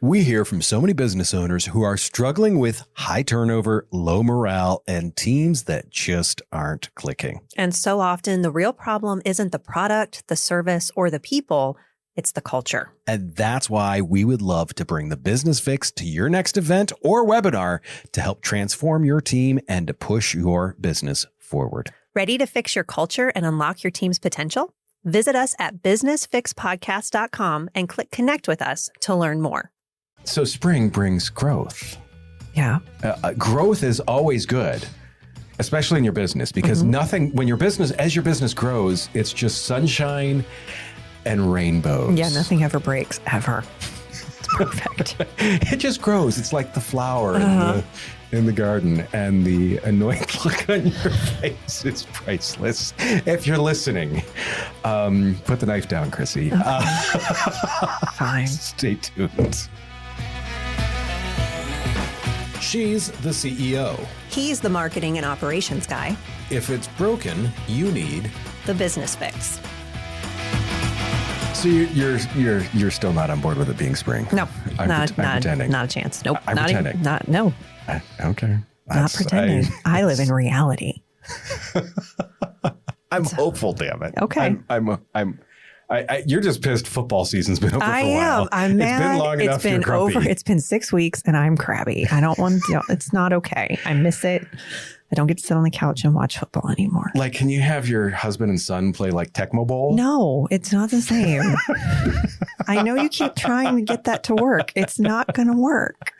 We hear from so many business owners who are struggling with high turnover, low morale, and teams that just aren't clicking. And so often the real problem isn't the product, the service, or the people. It's the culture. And that's why we would love to bring the business fix to your next event or webinar to help transform your team and to push your business forward. Ready to fix your culture and unlock your team's potential? Visit us at businessfixpodcast.com and click connect with us to learn more. So spring brings growth. Yeah. Growth is always good, especially in your business, because when your business grows, it's just sunshine and rainbows. Yeah, nothing ever breaks, ever. It's perfect. It just grows. It's like the flower in the garden, and the annoyed look on your face is priceless. If you're listening, put the knife down, Chrissy. Fine. Stay tuned. She's the CEO. He's the marketing and operations guy. If it's broken, you need the business fix. So you're still not on board with it being spring? No, I'm pretending. Not a chance. Nope. I'm pretending. No. Okay. Not pretending. I live in reality. I'm hopeful, damn it. Okay. You're just pissed football season's been over for a while. I'm mad. It's been long enough. You're grumpy. It's been 6 weeks and I'm crabby. I don't want to, it's not okay. I miss it. I don't get to sit on the couch and watch football anymore. Like, can you have your husband and son play like Tecmo Bowl? No, it's not the same. I know you keep trying to get that to work. It's not going to work.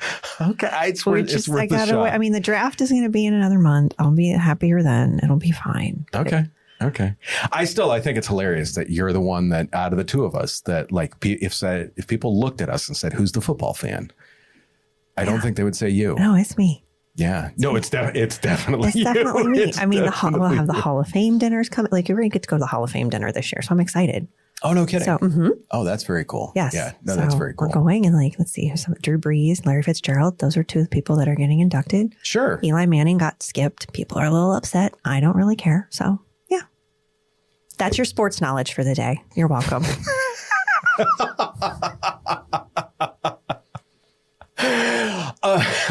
Okay. It's worth the shot. I mean, the draft is going to be in another month. I'll be happier then. It'll be fine. Okay. Okay. I think it's hilarious that you're the one that out of the two of us that like, if people looked at us and said, who's the football fan? I don't think they would say you. No, it's me. Yeah. No, it's definitely you. Definitely me. It's I mean, we'll have the Hall of Fame dinners coming. Like, you're going to get to go to the Hall of Fame dinner this year. So I'm excited. Oh, no kidding. So, Oh, that's very cool. Yes. Yeah. No, that's very cool. We're going and let's see, Drew Brees, Larry Fitzgerald. Those are two of the people that are getting inducted. Sure. Eli Manning got skipped. People are a little upset. I don't really care. So yeah, that's your sports knowledge for the day. You're welcome.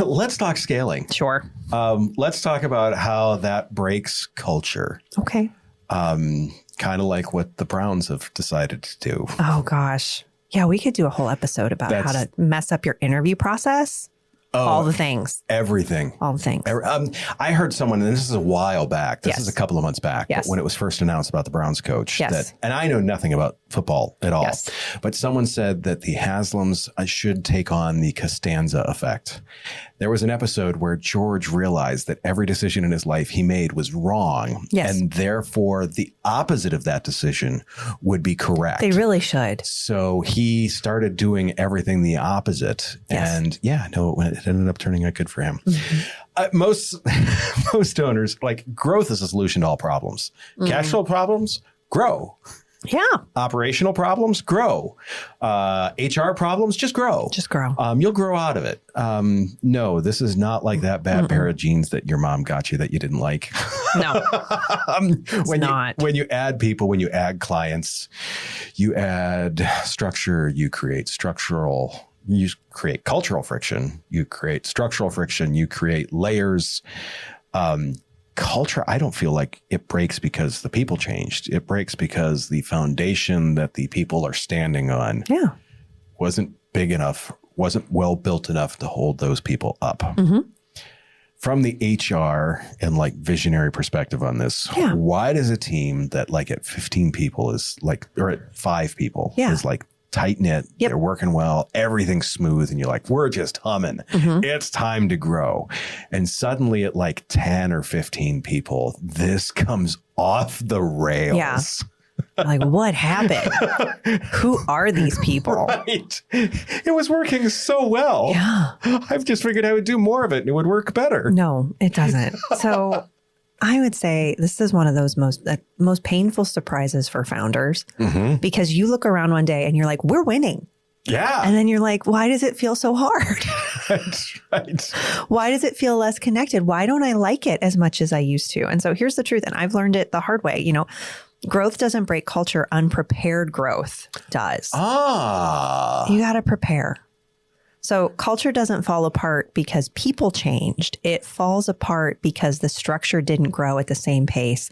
Let's talk scaling. Sure. Let's talk about how that breaks culture. Okay. Kind of like what the Browns have decided to do. Oh, gosh. Yeah, we could do a whole episode about how to mess up your interview process. All the things. Everything. All the things. I heard someone, and this is a while back. This is a couple of months back. Yes. But when it was first announced about the Browns coach. Yes. And I know nothing about football at all. Yes. But someone said that the Haslams should take on the Costanza effect. There was an episode where George realized that every decision in his life he made was wrong. Yes. And therefore, the opposite of that decision would be correct. They really should. So he started doing everything the opposite. Yes. And it ended up turning out good for him. Most owners, like, growth is a solution to all problems. Cash flow problems, grow. Yeah. Operational problems, grow. HR problems, just grow. Just grow. You'll grow out of it. No, this is not like that bad pair of jeans that your mom got you that you didn't like. No, when you add people, when you add clients, you add structure, you create cultural friction, you create structural friction, you create layers. Culture, I don't feel like it breaks because the people changed. It breaks because the foundation that the people are standing on wasn't big enough, wasn't well built enough to hold those people up. From the HR and like visionary perspective on this, why does a team that like at 15 people is like, or at 5 people is like tight knit, they're working well, everything's smooth, and you're like, we're just humming. It's time to grow. And suddenly at like 10 or 15 people, this comes off the rails. Yeah. Like, what happened? Who are these people? Right. It was working so well. Yeah. I've just figured I would do more of it and it would work better. No, it doesn't. So I would say this is one of those most painful surprises for founders, because you look around one day and you're like, we're winning. Yeah. And then you're like, why does it feel so hard? That's right. Why does it feel less connected? Why don't I like it as much as I used to? And so here's the truth. And I've learned it the hard way. Growth doesn't break culture. Unprepared growth does. Ah. You got to prepare. So culture doesn't fall apart because people changed. It falls apart because the structure didn't grow at the same pace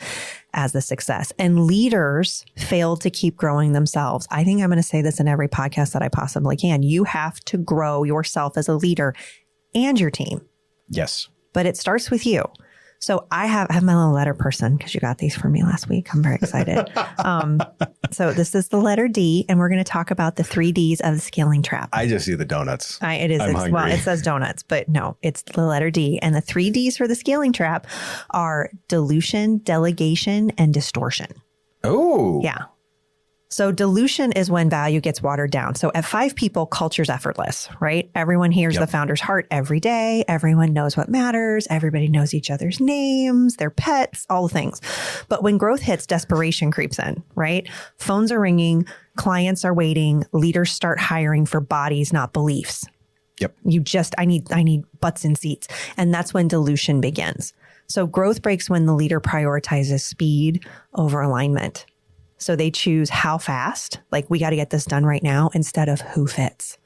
as the success. And leaders failed to keep growing themselves. I think I'm going to say this in every podcast that I possibly can. You have to grow yourself as a leader and your team. Yes. But it starts with you. So I have my little letter person because you got these for me last week. I'm very excited. So this is the letter D, and we're going to talk about the 3 Ds of the scaling trap. I just see the donuts. It is. Well, it says donuts, but no, it's the letter D. And the 3 Ds for the scaling trap are dilution, delegation, and distortion. Oh. Yeah. So dilution is when value gets watered down. So at 5 people, culture's effortless, right? Everyone hears the founder's heart every day. Everyone knows what matters. Everybody knows each other's names, their pets, all the things. But when growth hits, desperation creeps in, right? Phones are ringing, clients are waiting, leaders start hiring for bodies, not beliefs. Yep. I need butts in seats. And that's when dilution begins. So growth breaks when the leader prioritizes speed over alignment. So they choose how fast, like we got to get this done right now, instead of who fits.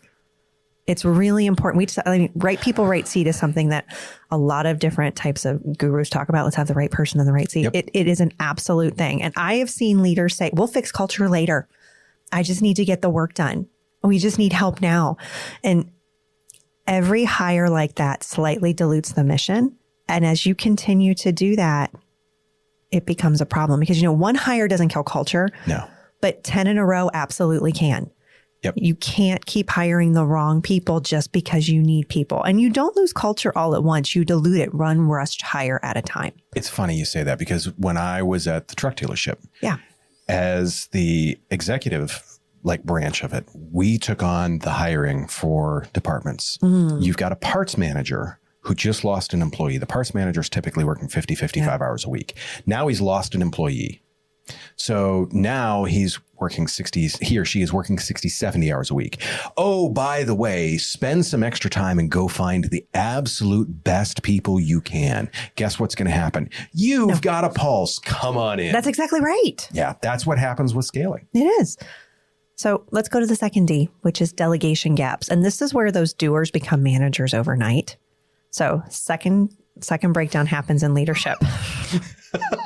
It's really important. Right people, right seat is something that a lot of different types of gurus talk about. Let's have the right person in the right seat. Yep. It is an absolute thing. And I have seen leaders say, we'll fix culture later. I just need to get the work done. We just need help now. And every hire like that slightly dilutes the mission. And as you continue to do that, it becomes a problem because, one hire doesn't kill culture. No. But 10 in a row absolutely can. Yep. You can't keep hiring the wrong people just because you need people. And you don't lose culture all at once. You dilute it, run, rush, hire at a time. It's funny you say that because when I was at the truck dealership, as the executive branch of it, we took on the hiring for departments. You've got a parts manager who just lost an employee. The parts manager is typically working 50, 55 hours a week. Now he's lost an employee. So now he or she is working 60, 70 hours a week. Oh, by the way, spend some extra time and go find the absolute best people you can. Guess what's going to happen? You've got a pulse. Come on in. That's exactly right. Yeah, that's what happens with scaling. It is. So let's go to the second D, which is delegation gaps. And this is where those doers become managers overnight. So second breakdown happens in leadership.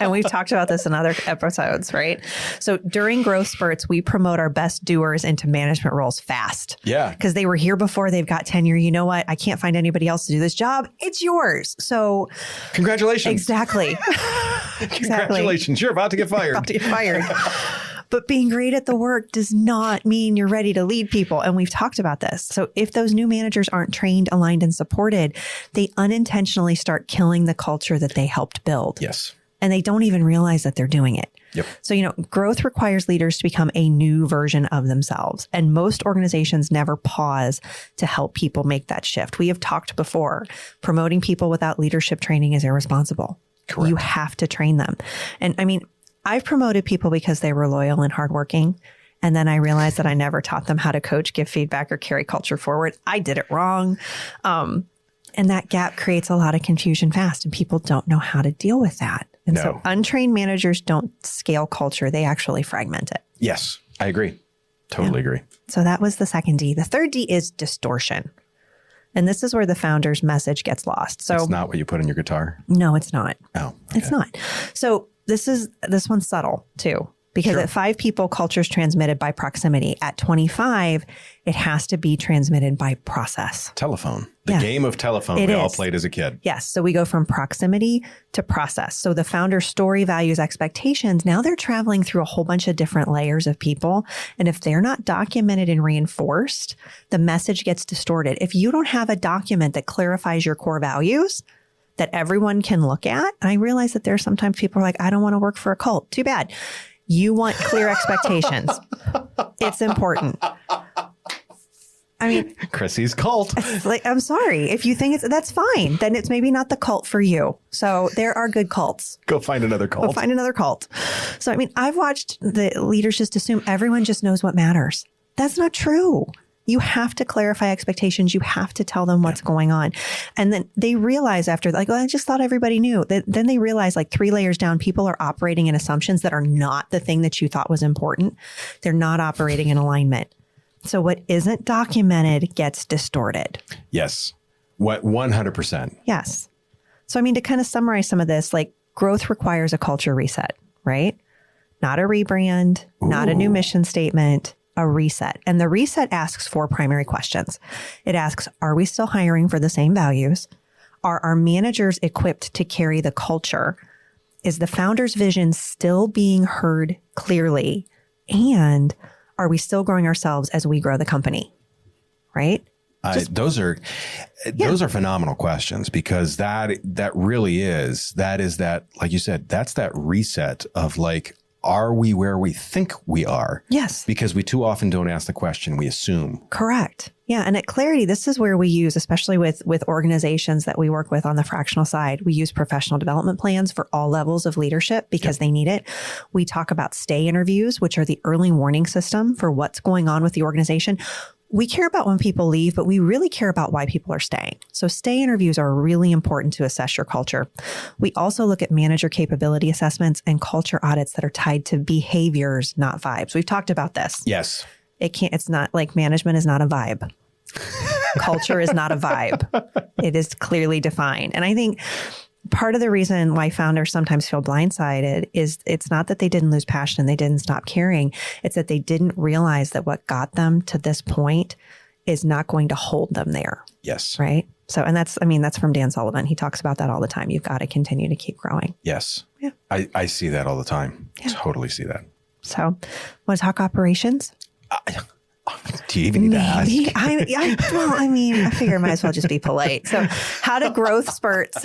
And we've talked about this in other episodes, right? So during growth spurts, we promote our best doers into management roles fast. Yeah. Because they were here before, they've got tenure. You know what? I can't find anybody else to do this job. It's yours. So congratulations. Exactly. Congratulations. You're about to get fired. But being great at the work does not mean you're ready to lead people. And we've talked about this. So if those new managers aren't trained, aligned, and supported, they unintentionally start killing the culture that they helped build. Yes. And they don't even realize that they're doing it. Yep. So, growth requires leaders to become a new version of themselves. And most organizations never pause to help people make that shift. We have talked before, promoting people without leadership training is irresponsible. Correct. You have to train them. And I've promoted people because they were loyal and hardworking. And then I realized that I never taught them how to coach, give feedback, or carry culture forward. I did it wrong. And that gap creates a lot of confusion fast, and people don't know how to deal with that. And so untrained managers don't scale culture. They actually fragment it. Yes, I agree. Totally agree. So that was the second D. The third D is distortion. And this is where the founder's message gets lost. So it's not what you put in your guitar? No, it's not. Oh, okay. It's not. So this one's subtle too, because at 5 people, culture's transmitted by proximity. At 25, it has to be transmitted by process. Telephone. The game of telephone we all played as a kid. Yes. So we go from proximity to process. So the founder's story, values, expectations, now they're traveling through a whole bunch of different layers of people. And if they're not documented and reinforced, the message gets distorted. If you don't have a document that clarifies your core values that everyone can look at, and I realize that there are sometimes people are like, I don't want to work for a cult. Too bad. You want clear expectations. It's important. Chrissy's cult. I'm sorry. If you think that's fine, then it's maybe not the cult for you. So there are good cults. Go find another cult. So, I've watched the leaders just assume everyone just knows what matters. That's not true. You have to clarify expectations. You have to tell them what's going on. And then they realize after, I just thought everybody knew. Then they realize 3 layers down, people are operating in assumptions that are not the thing that you thought was important. They're not operating in alignment. So what isn't documented gets distorted. Yes. What 100%. Yes. So, I mean, to kind of summarize some of this, like growth requires a culture reset, right? Not a rebrand, not a new mission statement, a reset. And the reset asks 4 primary questions. It asks, are we still hiring for the same values? Are our managers equipped to carry the culture? Is the founder's vision still being heard clearly? And are we still growing ourselves as we grow the company? Right? Those are phenomenal questions, because that really is that, like you said, that's that reset of like, are we where we think we are? Yes. Because we too often don't ask the question, we assume. Correct. Yeah. And at Clarity, this is where we use, especially with organizations that we work with on the fractional side, we use professional development plans for all levels of leadership because they need it. We talk about stay interviews, which are the early warning system for what's going on with the organization. We care about when people leave, but we really care about why people are staying. So stay interviews are really important to assess your culture. We also look at manager capability assessments and culture audits that are tied to behaviors, not vibes. We've talked about this. Yes. It's not like management is not a vibe. Culture is not a vibe. It is clearly defined. And I think part of the reason why founders sometimes feel blindsided is it's not that they didn't lose passion and they didn't stop caring. It's that they didn't realize that what got them to this point is not going to hold them there. Yes. Right. So, and that's from Dan Sullivan. He talks about that all the time. You've got to continue to keep growing. Yes. Yeah. I see that all the time. Yeah. Totally see that. So, want to talk operations? Do you even need to ask? I figure I might as well just be polite. So how do growth spurts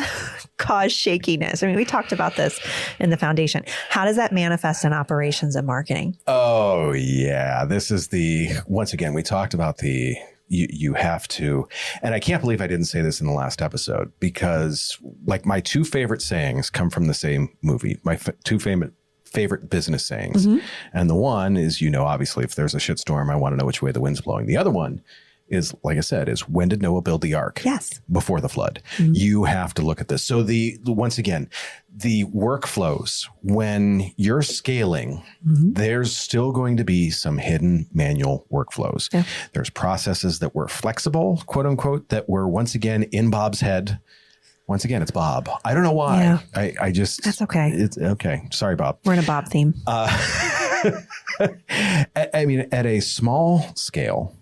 cause shakiness? I mean, we talked about this in the foundation. How does that manifest in operations and marketing? Oh, yeah. This is once again, we talked about you have to, and I can't believe I didn't say this in the last episode, because like my 2 favorite sayings come from the same movie. My 2 favorite business sayings. Mm-hmm. And the one is, obviously, if there's a shitstorm, I want to know which way the wind's blowing. The other one is, like I said, is when did Noah build the ark? Yes. Before the flood. Mm-hmm. You have to look at this. So once again, the workflows, when you're scaling, there's still going to be some hidden manual workflows. Yeah. There's processes that were flexible, quote unquote, that were once again in Bob's head. Once again, it's Bob. I don't know why. Yeah. I just... That's okay. It's okay. Sorry, Bob. We're in a Bob theme. I mean, at a small scale,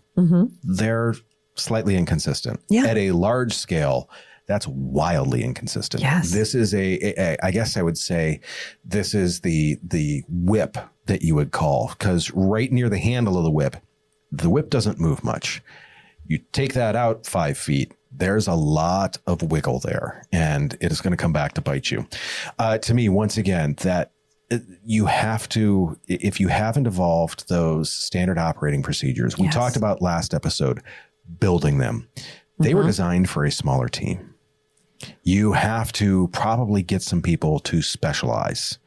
they're slightly inconsistent. Yeah. At a large scale, that's wildly inconsistent. Yes. This is I guess I would say, this is the whip that you would call, because right near the handle of the whip doesn't move much. You take that out 5 feet, there's a lot of wiggle there, and it is going to come back to bite you. To me, once again, that you have to, if you haven't evolved those standard operating procedures, we talked about last episode, building them. They were designed for a smaller team. You have to probably get some people to specialize.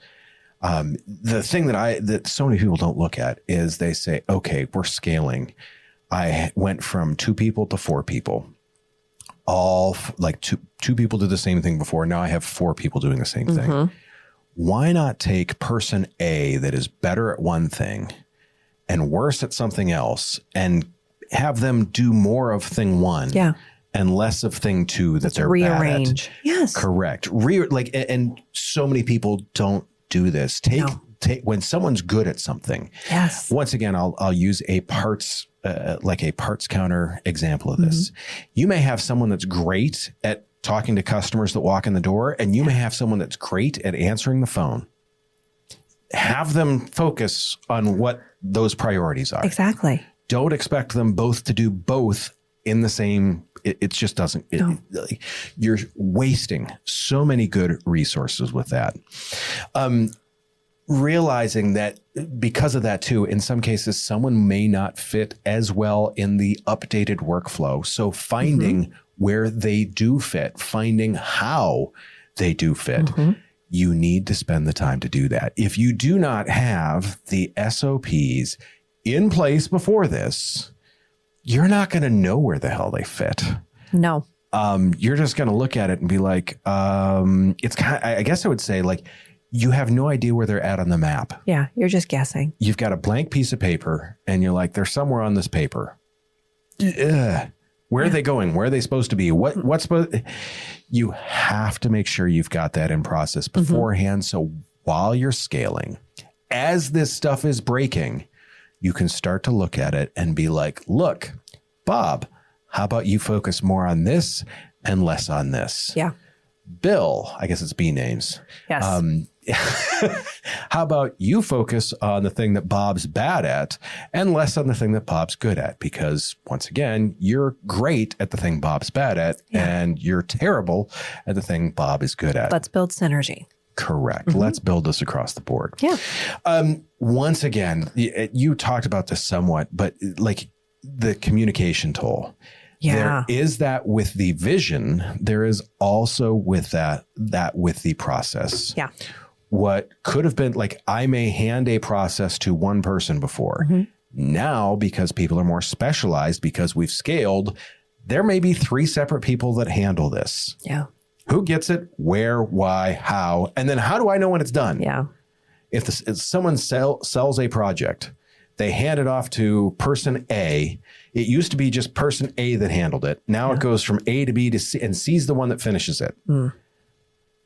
The thing that so many people don't look at is they say, okay, we're scaling. I went from 2 people to 4 people. All like two people did the same thing before. Now I have 4 people doing the same thing. Why not take person A that is better at one thing and worse at something else, and have them do more of thing 1 and less of thing 2 that they're rearrange. bad at? Yes. Correct. And so many people don't do this. Take when someone's good at something. Yes. Once again, I'll use a parts counter example of this. You may have someone that's great at talking to customers that walk in the door, and you may have someone that's great at answering the phone. Have them focus on what those priorities are. Exactly. Don't expect them both to do both in the same. It just doesn't. You're wasting so many good resources with that. Realizing that because of that too, in some cases, someone may not fit as well in the updated workflow. So finding where they do fit, finding how they do fit, you need to spend the time to do that. If you do not have the SOPs in place before this, you're not going to know where the hell they fit. No. You're just going to look at it and be like, it's kind of, I guess I would say, like, you have no idea where they're at on the map. Yeah. You're just guessing. You've got a blank piece of paper and you're like, they're somewhere on this paper. Ugh. Where are they going? Where are they supposed to be? What's supposed? You have to make sure you've got that in process beforehand. So while you're scaling, as this stuff is breaking, you can start to look at it and be like, look, Bob, how about you focus more on this and less on this? Yeah. Bill, I guess it's B names. Yes. How about you focus on the thing that Bob's bad at and less on the thing that Bob's good at? Because once again, you're great at the thing Bob's bad at and you're terrible at the thing Bob is good at. Let's build synergy. Correct. Let's build this across the board. Yeah. Once again, you talked about this somewhat, but like the communication tool. Yeah. There is that with the vision. There is also with that with the process. Yeah. What could have been like, I may hand a process to one person before. Now, because people are more specialized, because we've scaled, there may be 3 separate people that handle this. Yeah. Who gets it? Where? Why? How? And then how do I know when it's done? Yeah. If someone sells a project, they hand it off to person A. It used to be just person A that handled it. Now it goes from A to B to C, and C's the one that finishes it.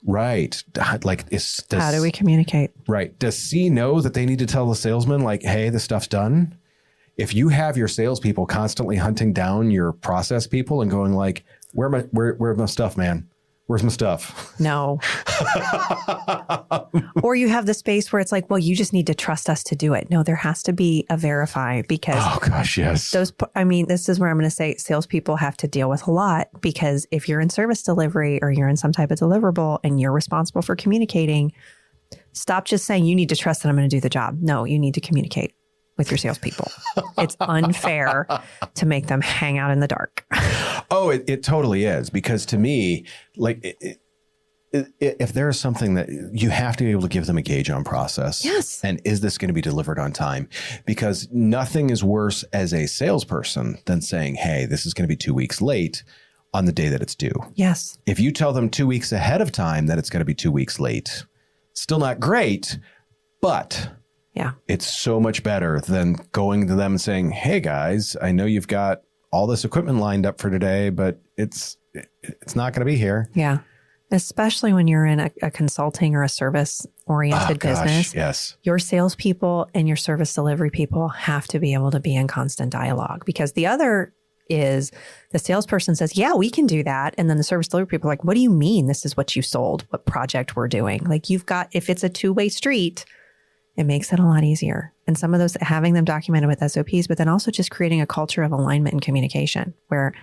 Right. Like, how do we communicate? Right. Does C know that they need to tell the salesman, like, hey, the stuff's done? If you have your salespeople constantly hunting down your process people and going like, where's my stuff, man? Where's my stuff? No. Or you have the space where it's like, well, you just need to trust us to do it. No, there has to be a verify, because oh gosh, yes. This is where I'm going to say salespeople have to deal with a lot, because if you're in service delivery or you're in some type of deliverable and you're responsible for communicating, stop just saying you need to trust that I'm going to do the job. No, you need to communicate with your salespeople. It's unfair to make them hang out in the dark. Oh, it totally is. Because to me, like, if there is something that you have to be able to give them a gauge on process. Yes. And is this going to be delivered on time? Because nothing is worse as a salesperson than saying, hey, this is going to be 2 weeks late on the day that it's due. Yes. If you tell them 2 weeks ahead of time that it's going to be 2 weeks late, still not great, but yeah, it's so much better than going to them and saying, hey guys, I know you've got all this equipment lined up for today, but it's not going to be here. Yeah. Especially when you're in a consulting or a service oriented business. Yes. Your salespeople and your service delivery people have to be able to be in constant dialogue, because the other is the salesperson says, yeah, we can do that. And then the service delivery people are like, what do you mean? This is what you sold, what project we're doing. Like, if it's a 2-way street, it makes it a lot easier. And some of those, having them documented with SOPs, but then also just creating a culture of alignment and communication where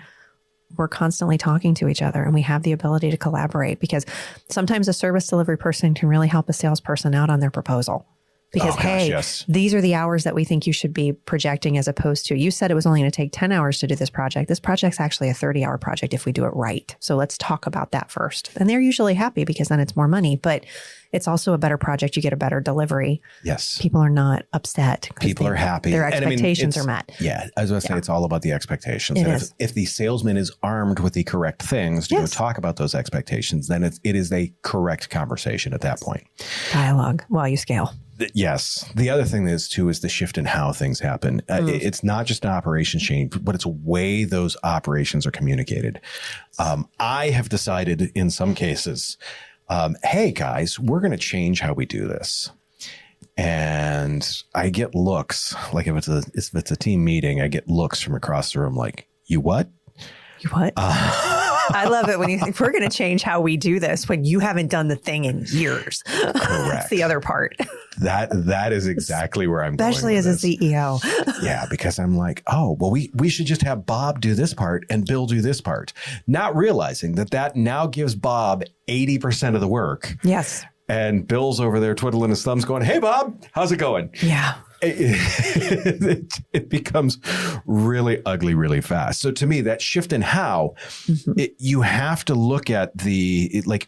we're constantly talking to each other and we have the ability to collaborate, because sometimes a service delivery person can really help a salesperson out on their proposal. Because, these are the hours that we think you should be projecting, as opposed to, you said it was only going to take 10 hours to do this project. This project's actually a 30-hour project if we do it right. So let's talk about that first. And they're usually happy, because then it's more money, but it's also a better project. You get a better delivery. Yes. People are not upset. People are happy. Their expectations are met. Yeah. I was going to say, it's all about the expectations. It and is. If the salesman is armed with the correct things to go talk about those expectations, then it is a correct conversation at that point. Dialogue while you scale. Yes. The other thing is the shift in how things happen. It's not just an operations change, but it's a way those operations are communicated. I have decided in some cases, hey guys, we're going to change how we do this. And I get looks, like if it's a team meeting, I get looks from across the room like, you what? You what? I love it when you think we're going to change how we do this when you haven't done the thing in years. Correct. That's the other part. That is exactly where I'm going. Especially as a CEO. Yeah, because I'm like, oh, well, we should just have Bob do this part and Bill do this part. Not realizing that now gives Bob 80% of the work. Yes. And Bill's over there twiddling his thumbs going, hey, Bob, how's it going? Yeah. It becomes really ugly really fast. So to me, that shift in how you have to look at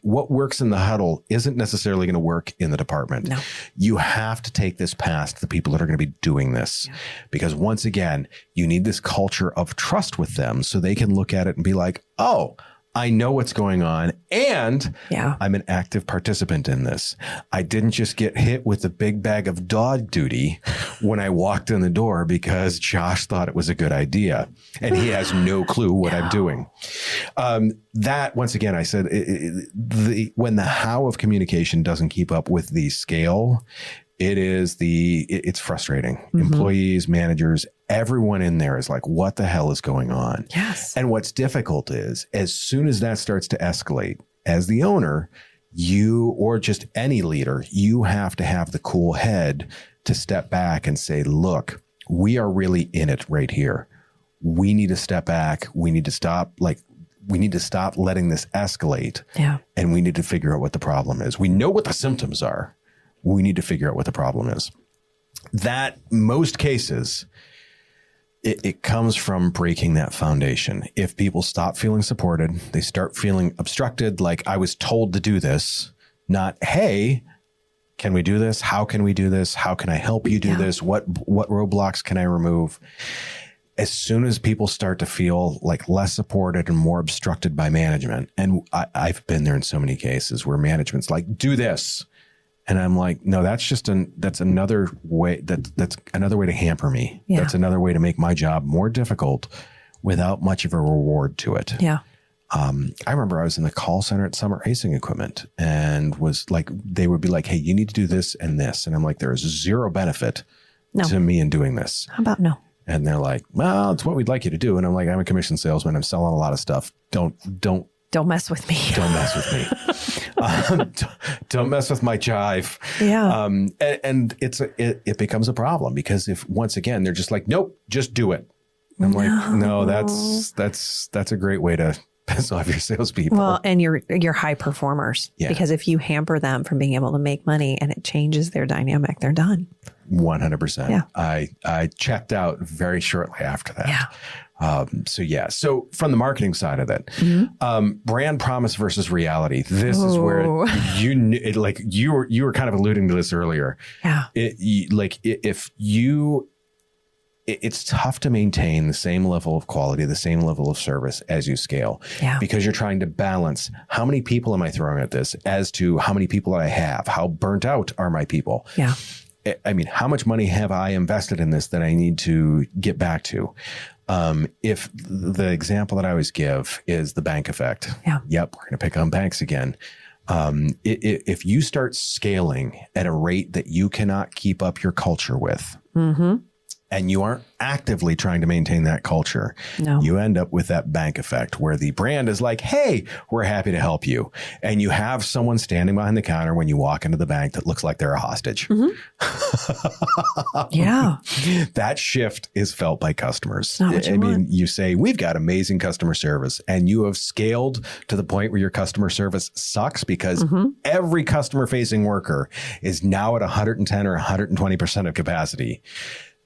what works in the huddle isn't necessarily going to work in the department. No. You have to take this past the people that are going to be doing this, because once again, you need this culture of trust with them so they can look at it and be like, oh, I know what's going on, and I'm an active participant in this. I didn't just get hit with a big bag of dog duty when I walked in the door because Josh thought it was a good idea, and he has no clue what I'm doing. That, once again, I said, when the how of communication doesn't keep up with the scale, it's frustrating. Employees, managers, everyone in there is like, what the hell is going on? Yes. And what's difficult is as soon as that starts to escalate, as the owner, you, or just any leader, you have to have the cool head to step back and say, look, we are really in it right here. We need to step back. We need to stop letting this escalate. Yeah. And we need to figure out what the problem is. We know what the symptoms are. We need to figure out what the problem is. That, most cases, it comes from breaking that foundation. If people stop feeling supported, they start feeling obstructed, like I was told to do this, not, hey, can we do this? How can we do this? How can I help you do this? What roadblocks can I remove? As soon as people start to feel like less supported and more obstructed by management, and I've been there in so many cases where management's like, do this. And I'm like, no, that's another way. That's another way to hamper me. Yeah. That's another way to make my job more difficult without much of a reward to it. Yeah. I remember I was in the call center at Summer Racing Equipment and was like, they would be like, hey, you need to do this and this. And I'm like, there is zero benefit to me in doing this. How about no? And they're like, well, it's what we'd like you to do. And I'm like, I'm a commission salesman. I'm selling a lot of stuff. Don't mess with me. Don't mess with me. Don't mess with my jive. Yeah. And it becomes a problem because if, once again, they're just like, nope, just do it. And I'm like, no, that's a great way to piss off your salespeople. Well, and your high performers, because if you hamper them from being able to make money and it changes their dynamic, they're done. 100%. Yeah. I checked out very shortly after that. Yeah. So from the marketing side of it, brand promise versus reality. This is where you were kind of alluding to this earlier. Yeah. It's tough to maintain the same level of quality, the same level of service as you scale, because you're trying to balance how many people am I throwing at this as to how many people I have, how burnt out are my people. Yeah. I mean, how much money have I invested in this that I need to get back to? If the example that I always give is the bank effect. Yeah. Yep. We're going to pick on banks again. If you start scaling at a rate that you cannot keep up your culture with, and you aren't actively trying to maintain that culture, you end up with that bank effect where the brand is like, hey, we're happy to help you. And you have someone standing behind the counter when you walk into the bank that looks like they're a hostage. Yeah. That shift is felt by customers. You say, we've got amazing customer service, and you have scaled to the point where your customer service sucks because every customer facing worker is now at 110 or 120% of capacity.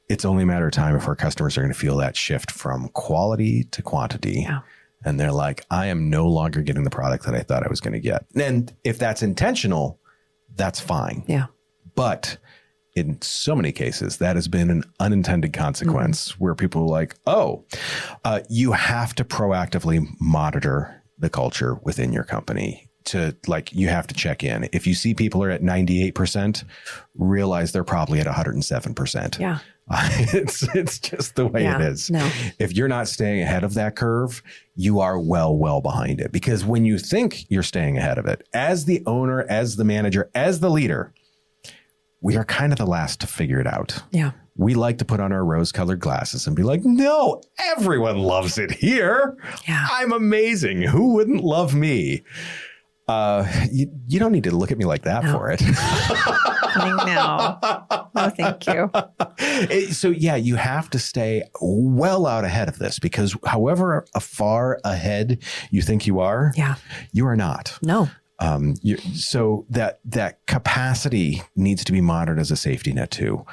It's only a matter of time before customers are going to feel that shift from quality to quantity. Yeah. And they're like, I am no longer getting the product that I thought I was going to get. And if that's intentional, that's fine. Yeah. But in so many cases, that has been an unintended consequence where people are like, you have to proactively monitor the culture within your company. You have to check in. If you see people are at 98%, realize they're probably at 107%. Yeah. It's just the way it is. No. If you're not staying ahead of that curve, you are well behind it. Because when you think you're staying ahead of it, as the owner, as the manager, as the leader, we are kind of the last to figure it out. Yeah. We like to put on our rose-colored glasses and be like, no, everyone loves it here. Yeah. I'm amazing. Who wouldn't love me? You don't need to look at me like that for it. No, thank you. So you have to stay well out ahead of this, because however far ahead you think you are, you are not. No. So that capacity needs to be monitored as a safety net too.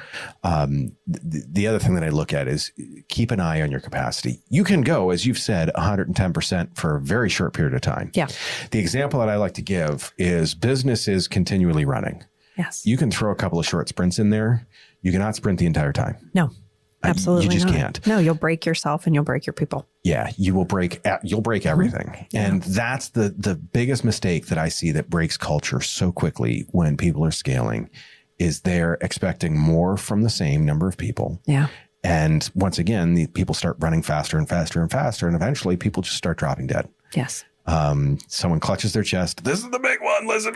The other thing that I look at is keep an eye on your capacity. You can go, as you've said, 110% for a very short period of time. Yeah. The example that I like to give is business is continually running. Yes. You can throw a couple of short sprints in there. You cannot sprint the entire time. No. Absolutely You just not. can't. No, you'll break yourself and you'll break your people. Yeah, you'll break everything. Yeah. And that's the biggest mistake that I see that breaks culture so quickly when people are scaling is they're expecting more from the same number of people. Yeah. And once again, the people start running faster and faster and faster. And eventually people just start dropping dead. Yes. Someone clutches their chest. This is the big one. Listen,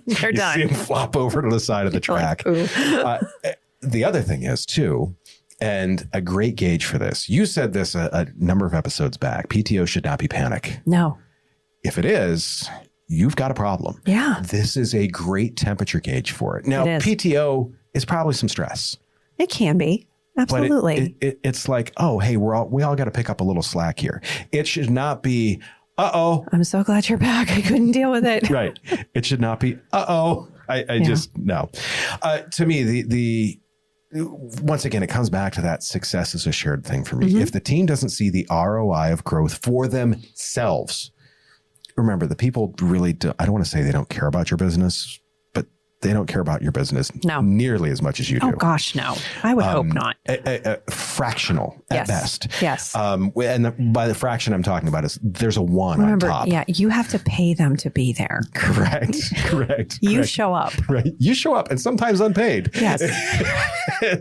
They're you done. see them flop over to the side of the track. The other thing is too, and a great gauge for this. You said this a number of episodes back. PTO should not be panic. No. If it is, you've got a problem. Yeah. This is a great temperature gauge for it. Now, It is. PTO is probably some stress. It can be. Absolutely. But it's like, oh, hey, we all got to pick up a little slack here. It should not be, I'm so glad you're back. I couldn't deal with it. Right. It should not be, I just, no. To me, once again, it comes back to that success is a shared thing for me. Mm-hmm. If the team doesn't see the ROI of growth for themselves, remember the people really do, I don't want to say they don't care about your business, but they don't care about your business nearly as much as you do. Oh gosh, no. I would hope not. Fractional at best. Yes. And by the fraction I'm talking about is there's a one on top. Yeah, you have to pay them to be there. Correct. You show up. Right. You show up and sometimes unpaid. Yes.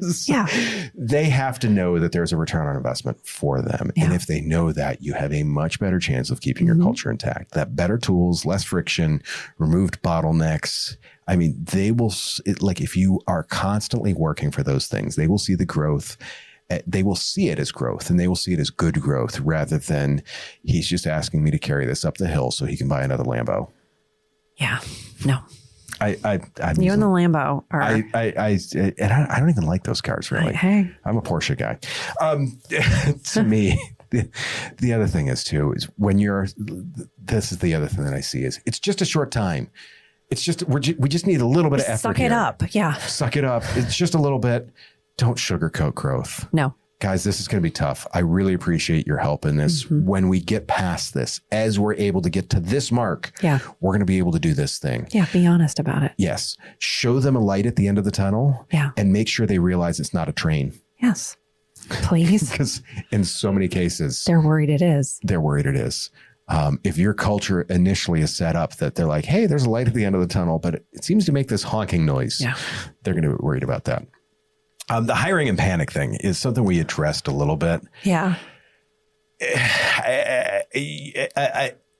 So they have to know that there's a return on investment for them. Yeah. And if they know that, you have a much better chance of keeping your culture intact. That better tools, less friction, removed bottlenecks. I mean, they will, like if you are constantly working for those things, they will see the growth. They will see it as growth and they will see it as good growth rather than he's just asking me to carry this up the hill so he can buy another Lambo. Yeah. No. I'm you and the Lambo are. I don't even like those cars really. Hey. I'm a Porsche guy. To me, the other thing is too, is when this is the other thing that I see is it's just a short time. It's just, we just need a little bit of effort. Suck it up. Yeah. Suck it up. It's just a little bit. Don't sugarcoat growth. No. Guys, this is going to be tough. I really appreciate your help in this. Mm-hmm. When we get past this, as we're able to get to this mark, we're going to be able to do this thing. Yeah. Be honest about it. Yes. Show them a light at the end of the tunnel. Yeah. And make sure they realize it's not a train. Yes. Please. Because in so many cases, they're worried it is. If your culture initially is set up that they're like, hey, there's a light at the end of the tunnel, but it seems to make this honking noise. Yeah. They're going to be worried about that. The hiring and panic thing is something we addressed a little bit. Yeah.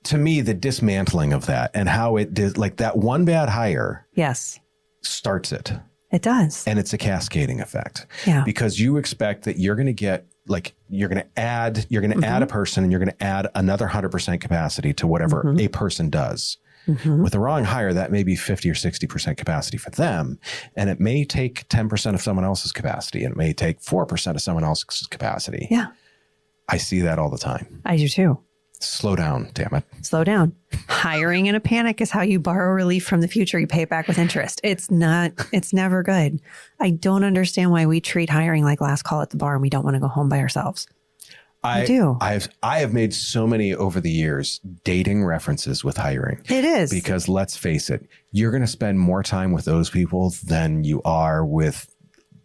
To me, the dismantling of that and how it did, like that one bad hire. Yes. Starts it. It does. And it's a cascading effect. Yeah. Because you expect that you're going to get, like, you're going to add a person and you're going to add another 100% capacity to whatever a person does. Mm-hmm. With the wrong hire, that may be 50 or 60% capacity for them. And it may take 10% of someone else's capacity. And it may take 4% of someone else's capacity. Yeah. I see that all the time. I do too. Slow down, damn it. Slow down. Hiring in a panic is how you borrow relief from the future. You pay it back with interest. It's never good. I don't understand why we treat hiring like last call at the bar and we don't want to go home by ourselves. I do. I have made so many over the years dating references with hiring. It is. Because let's face it, you're going to spend more time with those people than you are with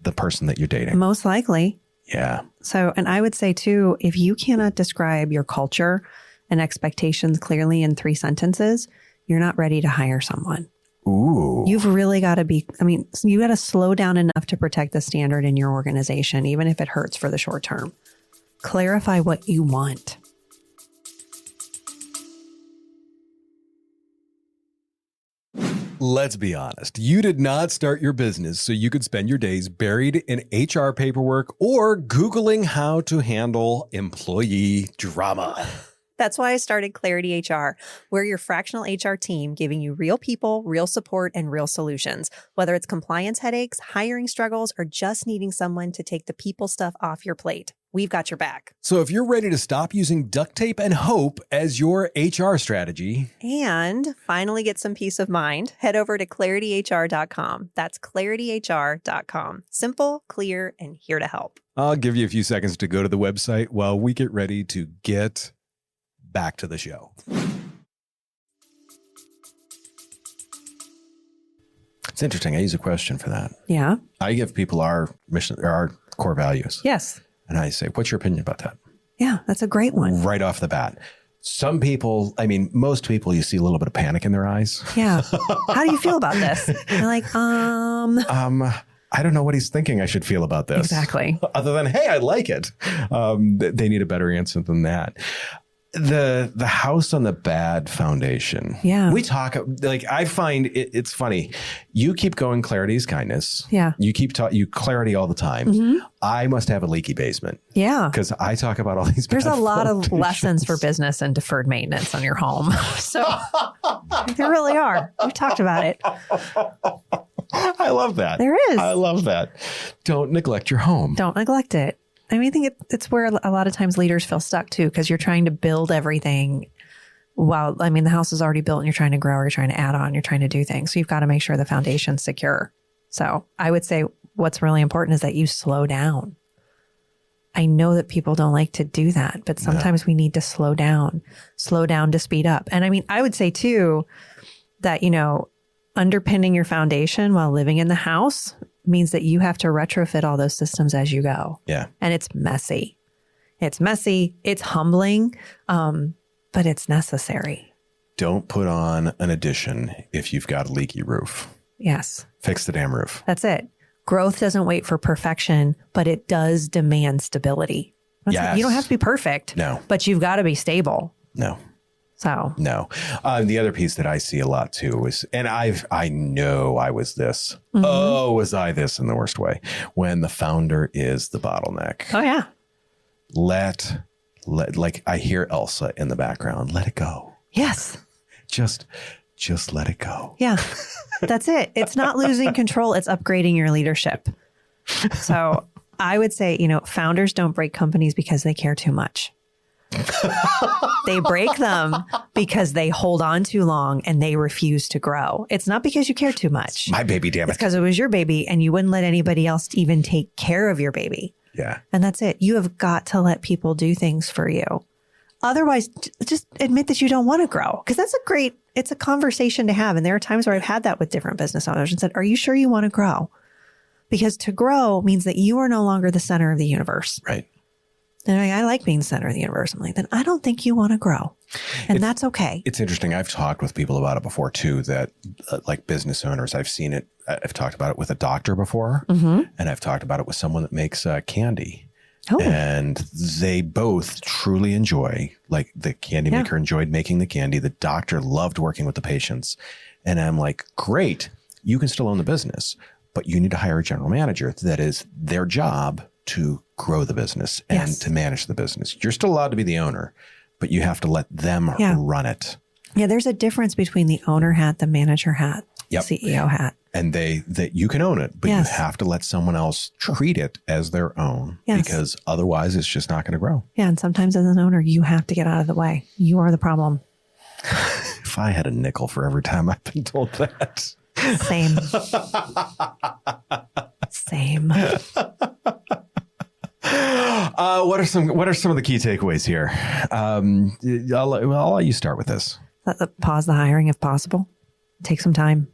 the person that you're dating. Most likely. Yeah. So, and I would say too, if you cannot describe your culture and expectations clearly in 3 sentences, you're not ready to hire someone. Ooh. You've really got to be, you got to slow down enough to protect the standard in your organization, even if it hurts for the short term. Clarify what you want. Let's be honest. You did not start your business so you could spend your days buried in HR paperwork or Googling how to handle employee drama. That's why I started Clarity HR. We're your fractional HR team giving you real people, real support, and real solutions. Whether it's compliance headaches, hiring struggles, or just needing someone to take the people stuff off your plate, we've got your back. So if you're ready to stop using duct tape and hope as your HR strategy and finally get some peace of mind, head over to clarityhr.com. That's clarityhr.com. Simple, clear, and here to help. I'll give you a few seconds to go to the website while we get ready to get back to the show. It's interesting. I use a question for that. Yeah. I give people our mission, or our core values. Yes. And I say, what's your opinion about that? Yeah, that's a great one. Right off the bat. Some people, I mean, most people, you see a little bit of panic in their eyes. Yeah. How do you feel about this? They're like, I don't know what he's thinking I should feel about this. Exactly. Other than, hey, I like it. They need a better answer than that. The house on the bad foundation. Yeah. We talk, like, I find it's funny. You keep going, clarity is kindness. Yeah. You keep you clarity all the time. Mm-hmm. I must have a leaky basement. Yeah. Because I talk about all these There's bad a lot foundations. of lessons for business and deferred maintenance on your home. So there really are. We've talked about it. I love that. There is. I love that. Don't neglect your home. Don't neglect it. I mean, I think it's where a lot of times leaders feel stuck too, because you're trying to build everything while, I mean, the house is already built and you're trying to grow, or you're trying to add on, you're trying to do things. So you've got to make sure the foundation's secure. So I would say what's really important is that you slow down. I know that people don't like to do that, but sometimes we need to slow down to speed up. And I mean, I would say too that, underpinning your foundation while living in the house means that you have to retrofit all those systems as you go. Yeah. And it's messy. It's humbling, but it's necessary. Don't put on an addition if you've got a leaky roof. Yes. Fix the damn roof. That's it. Growth doesn't wait for perfection, but it does demand stability. Yes. You don't have to be perfect. No. But you've got to be stable. No. So. No. The other piece that I see a lot too is, and I know I was this. Mm-hmm. Oh, was I this in the worst way? When the founder is the bottleneck. Oh, yeah. Let like I hear Elsa in the background. Let it go. Yes. Just let it go. Yeah. That's it. It's not losing control. It's upgrading your leadership. So I would say, founders don't break companies because they care too much. They break them because they hold on too long and they refuse to grow. It's not because you care too much. My baby, damn it. It's because it was your baby and you wouldn't let anybody else even take care of your baby. Yeah. And that's it. You have got to let people do things for you. Otherwise, just admit that you don't want to grow, because it's a conversation to have. And there are times where I've had that with different business owners and said, are you sure you want to grow? Because to grow means that you are no longer the center of the universe. Right. And I like being the center of the universe. I'm like, then I don't think you want to grow. And that's okay. It's interesting. I've talked with people about it before too, that like business owners, I've seen it. I've talked about it with a doctor before, and I've talked about it with someone that makes candy. Oh. And they both truly enjoy, like the candy maker enjoyed making the candy. The doctor loved working with the patients. And I'm like, great, you can still own the business, but you need to hire a general manager. That is their job to grow the business and to manage the business. You're still allowed to be the owner, but you have to let them run it. Yeah, there's a difference between the owner hat, the manager hat, the CEO hat. And that you can own it, but you have to let someone else treat it as their own, because otherwise it's just not going to grow. Yeah. And sometimes as an owner, you have to get out of the way. You are the problem. If I had a nickel for every time I've been told that. Same. Same. What are some of the key takeaways here? I'll let you start with this. Pause the hiring if possible. Take some time.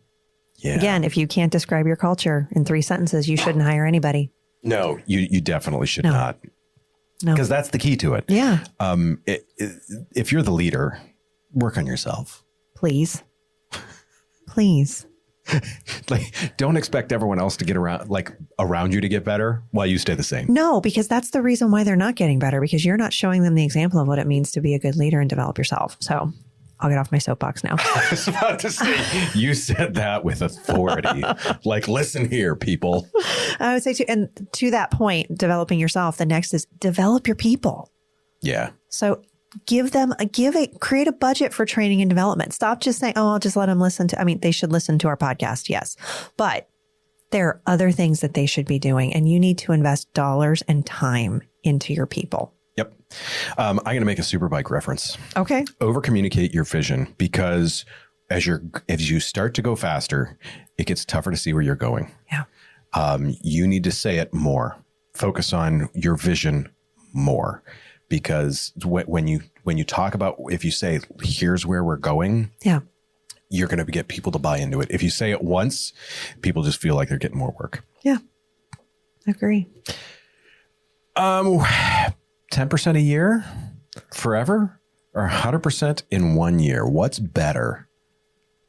Yeah. Again, if you can't describe your culture in 3 sentences, you shouldn't hire anybody. No, you definitely should not. No. Because that's the key to it. Yeah. If you're the leader, work on yourself. Please. Please. Like, don't expect everyone else to get around you to get better while you stay the same. No, because that's the reason why they're not getting better, because you're not showing them the example of what it means to be a good leader and develop yourself. So I'll get off my soapbox now. I was about to say, you said that with authority. Like, listen here, people. I would say to that point, developing yourself, the next is develop your people. Yeah. So create a budget for training and development. Stop just saying, oh, I'll just let them listen to, they should listen to our podcast. Yes. But there are other things that they should be doing, and you need to invest dollars and time into your people. Yep. I'm going to make a Superbike reference. Okay. Over communicate your vision, because as you start to go faster, it gets tougher to see where you're going. Yeah. You need to say it more. Focus on your vision more, because when you talk about, if you say, here's where we're going, you're going to get people to buy into it. If you say it once, people just feel like they're getting more work. Yeah. Agree. 10% a year forever or 100% in 1 year? What's better?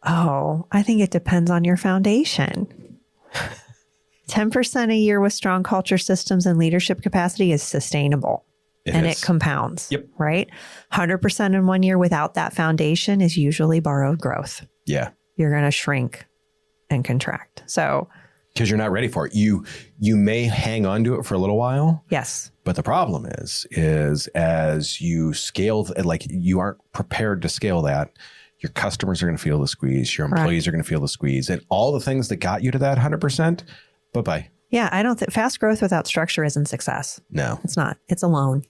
Oh, I think it depends on your foundation. 10% a year with strong culture systems and leadership capacity is sustainable. It compounds. Yep. Right? 100% in 1 year without that foundation is usually borrowed growth. Yeah. You're going to shrink and contract. So, because you're not ready for it. You may hang on to it for a little while. yes. But the problem is as you scale, like you aren't prepared to scale that, your customers are going to feel the squeeze. Your employees are going to feel the squeeze. And all the things that got you to that 100%, bye-bye. Yeah, I don't think fast growth without structure isn't success. No. It's not. It's a loan.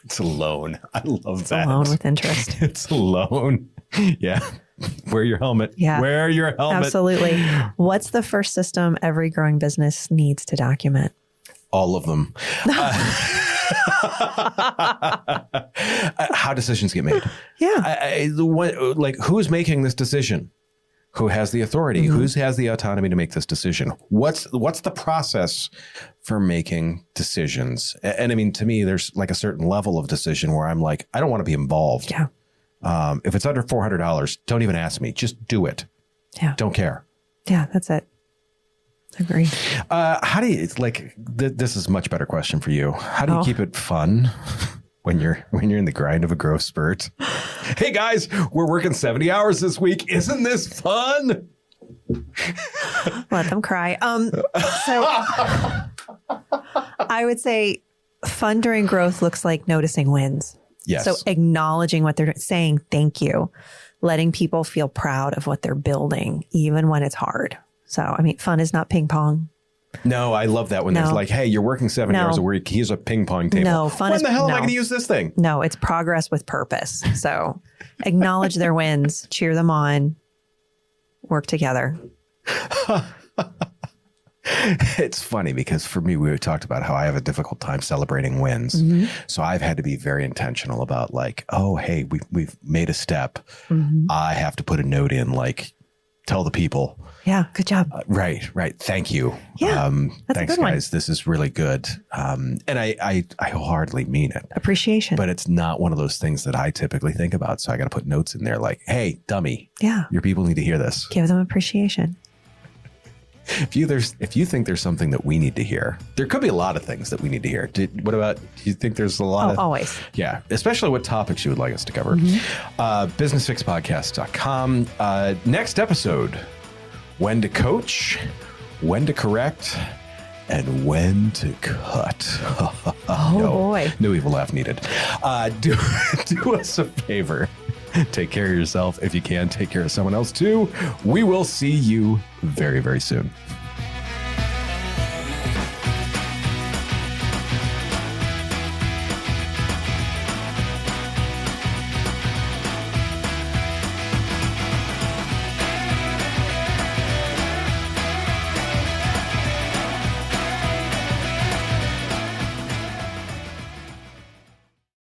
It's a loan. I love It's that. a loan with interest. It's a loan. Yeah. Wear your helmet. Yeah. Wear your helmet. Absolutely. What's the first system every growing business needs to document? All of them. How decisions get made. Yeah. Who's making this decision? Who has the authority? Who has the autonomy to make this decision? What's the process for making decisions? And I mean, to me, there's like a certain level of decision where I'm like, I don't want to be involved. Yeah. If it's under $400, don't even ask me. Just do it. Yeah. Don't care. Yeah, that's it. Agree. How do you this is a much better question for you. How do you keep it fun when you're in the grind of a growth spurt? Hey guys, we're working 70 hours this week. Isn't this fun? Let them cry. So I would say fun during growth looks like noticing wins. Yes. So acknowledging what they're doing, saying thank you, letting people feel proud of what they're building, even when it's hard. So, I mean, fun is not ping pong. No, I love that when there's like, hey, you're working 70 hours a week. Here's a ping pong table. No, fun when is... the hell am I no. going to use this thing? No, it's progress with purpose. So acknowledge their wins, cheer them on, work together. It's funny because for me, we talked about how I have a difficult time celebrating wins. So I've had to be very intentional about like, oh, hey, we've made a step. I have to put a note in like, tell the people. Yeah, good job. Right. Thank you. Yeah, that's thanks, a good one. guys. This is really good. And I wholeheartedly mean it. Appreciation. But it's not one of those things that I typically think about. So I got to put notes in there like, hey, dummy. Yeah. Your people need to hear this. Give them appreciation. If you think there's something that we need to hear, there could be a lot of things that we need to hear. Do you think there's a lot of... always. Yeah. Especially what topics you would like us to cover. Businessfixpodcast.com. Next episode, when to coach, when to correct, and when to cut. Boy. No evil laugh needed. Do us a favor. Take care of yourself. If you can, take care of someone else too. We will see you very, very soon.